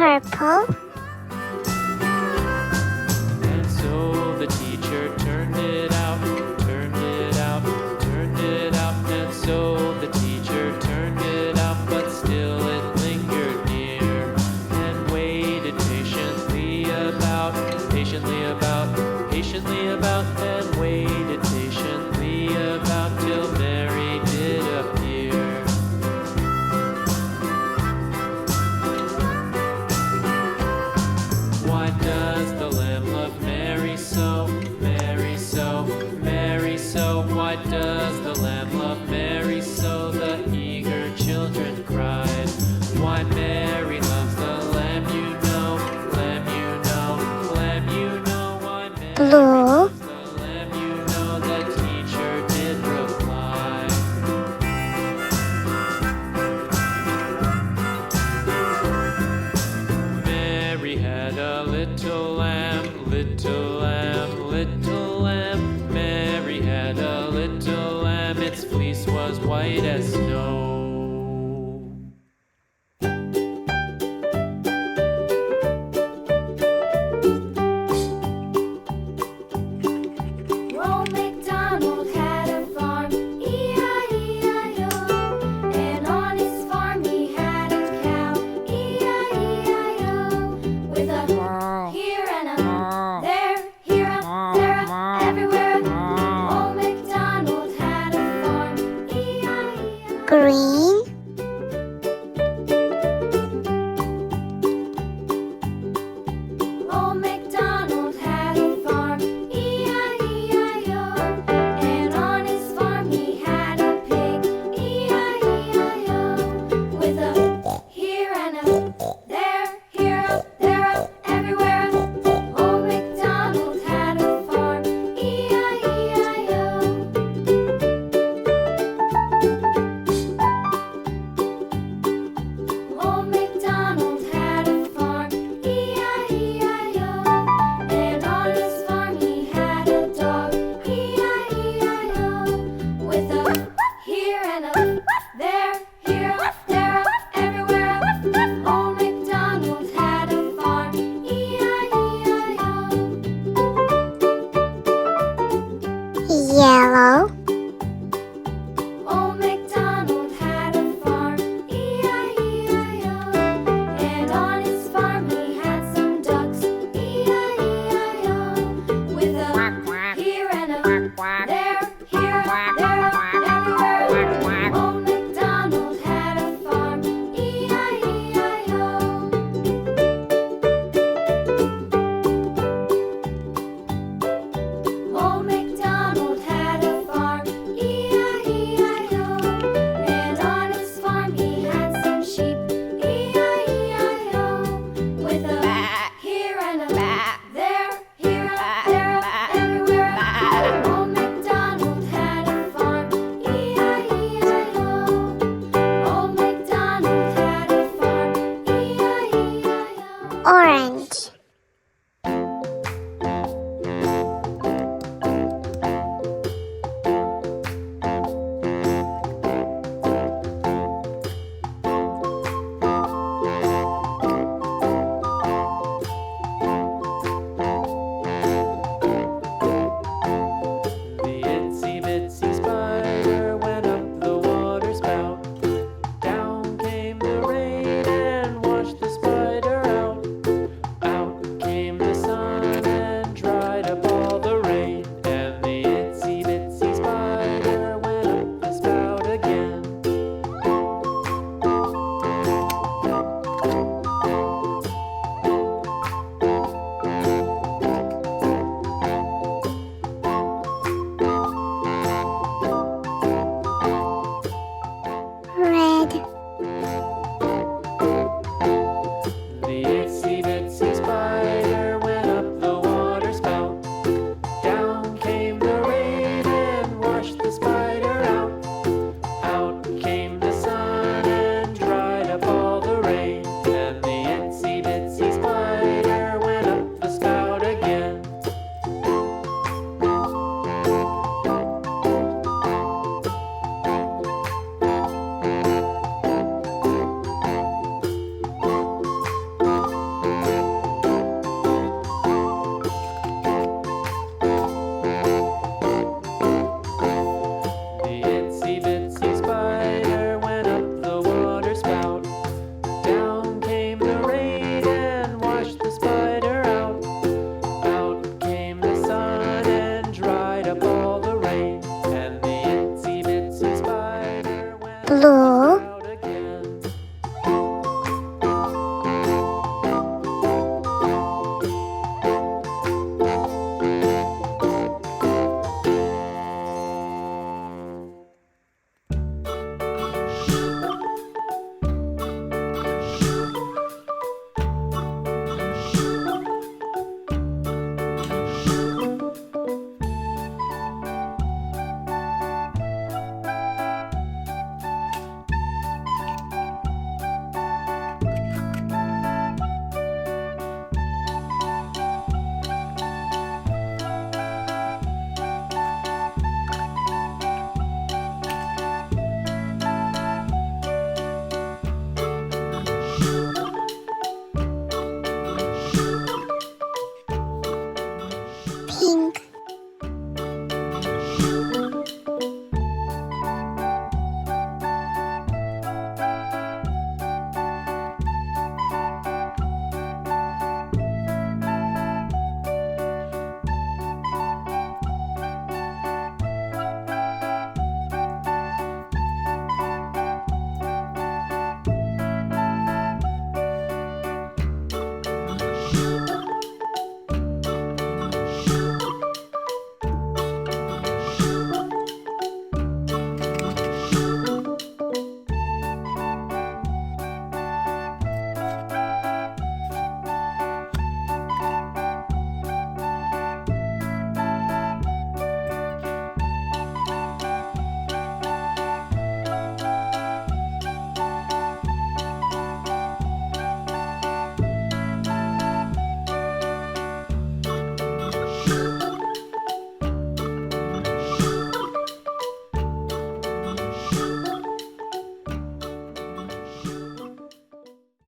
purple. And so the teacher turned it out, turned it out, turned it out. And so the teacher turned it out, but still it lingered near and waited patiently about, patiently about, patiently about, and waited patiently about till Mary did appear. Why does the lamb love Mary so, Mary so, Mary so? Why does the lamb love Mary so? The eager children cried. Why Mary loves the lamb, you know, lamb, you know, lamb, you know. Why Mary Blue. loves the lamb, you know, the teacher did reply. Mary had a little lamb, little lamb, little lamb. Mary had a little lamb, its fleece was white as snow. Old MacDonald had a farm, E-I-E-I-O. And on his farm he had a cow, E-I-E-I-O. With a here and a there, here a, there a, everywhere. Old MacDonald had a farm, E-I-E-I-O. Green. Old MacDonald had a farm, E-I-E-I-O. And on his farm he had a pig, E-I-E-I-O. With a here and a there, here a, there a, everywhere. Old MacDonald had a farm, E-I-E-I-O. Old MacDonald had a farm, E-I-E-I-O. And on his farm he had a dog, E-I-E-I-O. With a here and a there, here a, there a, everywhere. Old MacDonald had a farm, E-I-E-I-O. Yellow. Old MacDonald had a farm, E-I-E-I-O. And on his farm he had some ducks, E-I-E-I-O. With a here and a there, here a, there a, everywhere. Old MacDonald had a farm, E-I-E-I-O. Old MacDonald had a farm, E-I-E-I-O. And on his farm he had some sheep, E-I-E-I-O. With a here and a there, here a, there a, everywhere. Old MacDonald had a farm, E-I-E-I-O. Old MacDonald had a farm, E-I-E-I-O. Orange.